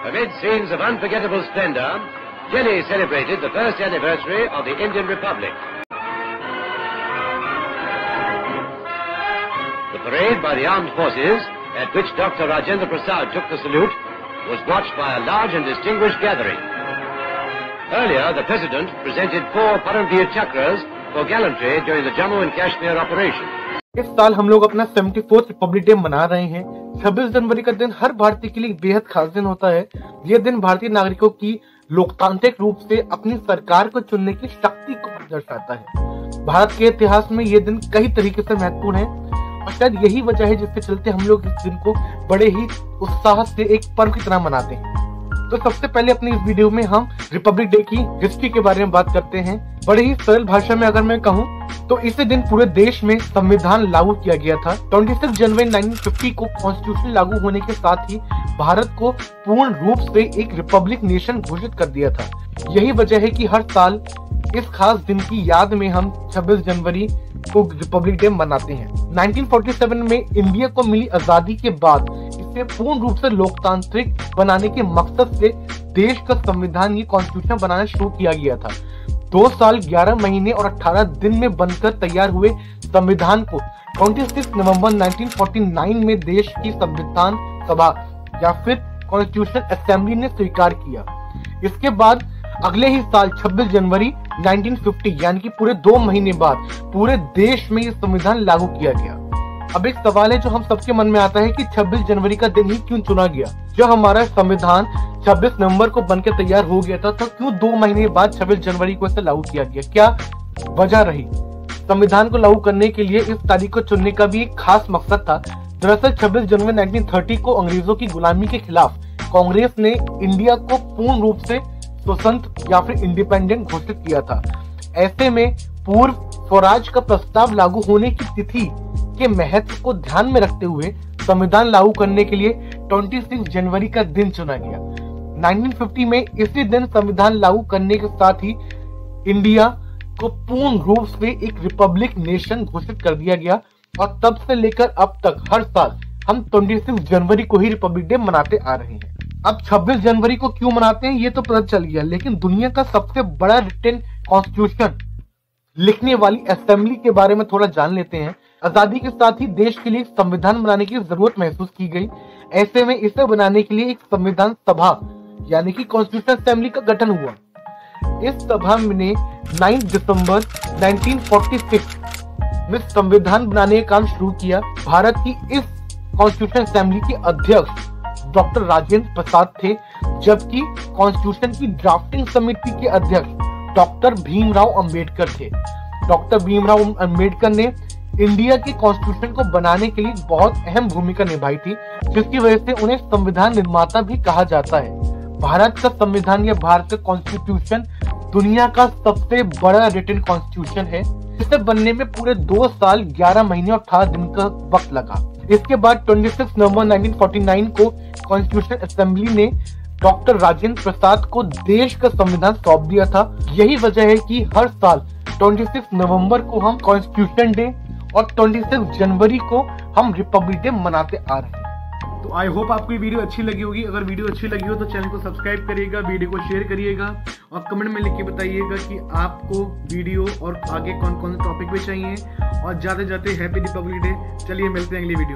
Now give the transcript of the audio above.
Amid scenes of unforgettable splendor, Delhi celebrated the first anniversary of the Indian Republic. The parade by the armed forces, at which Dr. Rajendra Prasad took the salute, was watched by a large and distinguished gathering. Earlier, the President presented 4 Paramveer Chakras for gallantry during the Jammu and Kashmir operation. इस साल हम लोग अपना 74th Republic day मना रहे हैं। 26 जनवरी का दिन हर भारतीय के लिए बेहद खास दिन होता है। यह दिन भारतीय नागरिकों की लोकतांत्रिक रूप से अपनी सरकार को चुनने की शक्ति को दर्शाता है। भारत के इतिहास में यह दिन कई तरीके से महत्वपूर्ण है और शायद यही वजह है जिसके चलते हम लोग इस दिन को बड़े ही उत्साह से एक पर्व की तरह मनाते हैं। तो सबसे पहले अपनी इस वीडियो में हम रिपब्लिक डे की हिस्ट्री के बारे में बात करते हैं। बड़े ही सरल भाषा में अगर मैं कहूँ तो इसी दिन पूरे देश में संविधान लागू किया गया था। 26 जनवरी 1950 को कॉन्स्टिट्यूशन लागू होने के साथ ही भारत को पूर्ण रूप से एक रिपब्लिक नेशन घोषित कर दिया था। यही वजह है कि हर साल इस खास दिन की याद में हम 26 जनवरी को रिपब्लिक डे मनाते हैं। 1947 में इंडिया को मिली आजादी के बाद इसे पूर्ण रूप से लोकतांत्रिक बनाने के मकसद से देश का संविधान ये कॉन्स्टिट्यूशन बनाना शुरू किया गया था। 2 साल 11 महीने और 18 दिन में बनकर तैयार हुए संविधान को 26 नवंबर 1949 में देश की संविधान सभा या फिर कॉन्स्टिट्यूशन असेंबली ने स्वीकार किया। इसके बाद अगले ही साल 26 जनवरी 1950 यानी कि पूरे 2 महीने बाद पूरे देश में ये संविधान लागू किया गया। अब एक सवाल है जो हम सबके मन में आता है कि 26 जनवरी का दिन ही क्यों चुना गया? जब हमारा संविधान 26 नवंबर को बनकर तैयार हो गया था तो क्यों 2 महीने बाद 26 जनवरी को इसे लागू किया गया? क्या वजह रही? संविधान को लागू करने के लिए इस तारीख को चुनने का भी एक खास मकसद था। दरअसल 26 जनवरी 1930 को अंग्रेजों की गुलामी के खिलाफ कांग्रेस ने इंडिया को पूर्ण रूप से स्वतंत्र या फिर इंडिपेंडेंट घोषित किया था। ऐसे में पूर्व स्वराज का प्रस्ताव लागू होने की तिथि के महत्व को ध्यान में रखते हुए संविधान लागू करने के लिए 26 जनवरी का दिन चुना गया। 1950 में इसी दिन संविधान लागू करने के साथ ही इंडिया को पूर्ण रूप से एक रिपब्लिक नेशन घोषित कर दिया गया और तब से लेकर अब तक हर साल हम 26 जनवरी को ही रिपब्लिक डे मनाते आ रहे हैं। अब 26 जनवरी को क्यों मनाते हैं ये तो पता चल गया, लेकिन दुनिया का सबसे बड़ा रिटन कॉन्स्टिट्यूशन लिखने वाली असेंबली के बारे में थोड़ा जान लेते हैं। आजादी के साथ ही देश के लिए संविधान बनाने की जरूरत महसूस की गई। ऐसे में इसे बनाने के लिए एक संविधान सभा यानी कि कॉन्स्टिट्यूशन असेंबली का गठन हुआ। इस सभा ने 9 दिसंबर 1946 में संविधान बनाने का काम शुरू किया। भारत की इस कॉन्स्टिट्यूशन असेंबली के अध्यक्ष डॉक्टर राजेंद्र प्रसाद थे, जबकि कॉन्स्टिट्यूशन की ड्राफ्टिंग समिति के अध्यक्ष डॉक्टर भीमराव अंबेडकर थे। डॉक्टर भीमराव अंबेडकर ने इंडिया के कॉन्स्टिट्यूशन को बनाने के लिए बहुत अहम भूमिका निभाई थी, जिसकी वजह से उन्हें संविधान निर्माता भी कहा जाता है। भारत का संविधान या भारत का कॉन्स्टिट्यूशन दुनिया का सबसे बड़ा रिटन कॉन्स्टिट्यूशन है। इसे बनने में पूरे 2 साल 11 महीने और 18 दिन का वक्त लगा। इसके बाद 26 नवंबर 1949 को कॉन्स्टिट्यूशन असेंबली ने डॉक्टर राजेंद्र प्रसाद को देश का संविधान सौंप दिया था। यही वजह है कि हर साल 26 नवंबर को हम कॉन्स्टिट्यूशन डे और 26 जनवरी को हम रिपब्लिक डे मनाते आ रहे हैं। तो आई होप आपको ये वीडियो अच्छी लगी होगी। अगर वीडियो अच्छी लगी हो तो चैनल को सब्सक्राइब करिएगा, वीडियो को शेयर करिएगा और कमेंट में लिख के बताइएगा कि आपको वीडियो और आगे कौन कौन से टॉपिक पे चाहिए। और जाते जाते हैप्पी रिपब्लिक डे। चलिए मिलते हैं अगली वीडियो।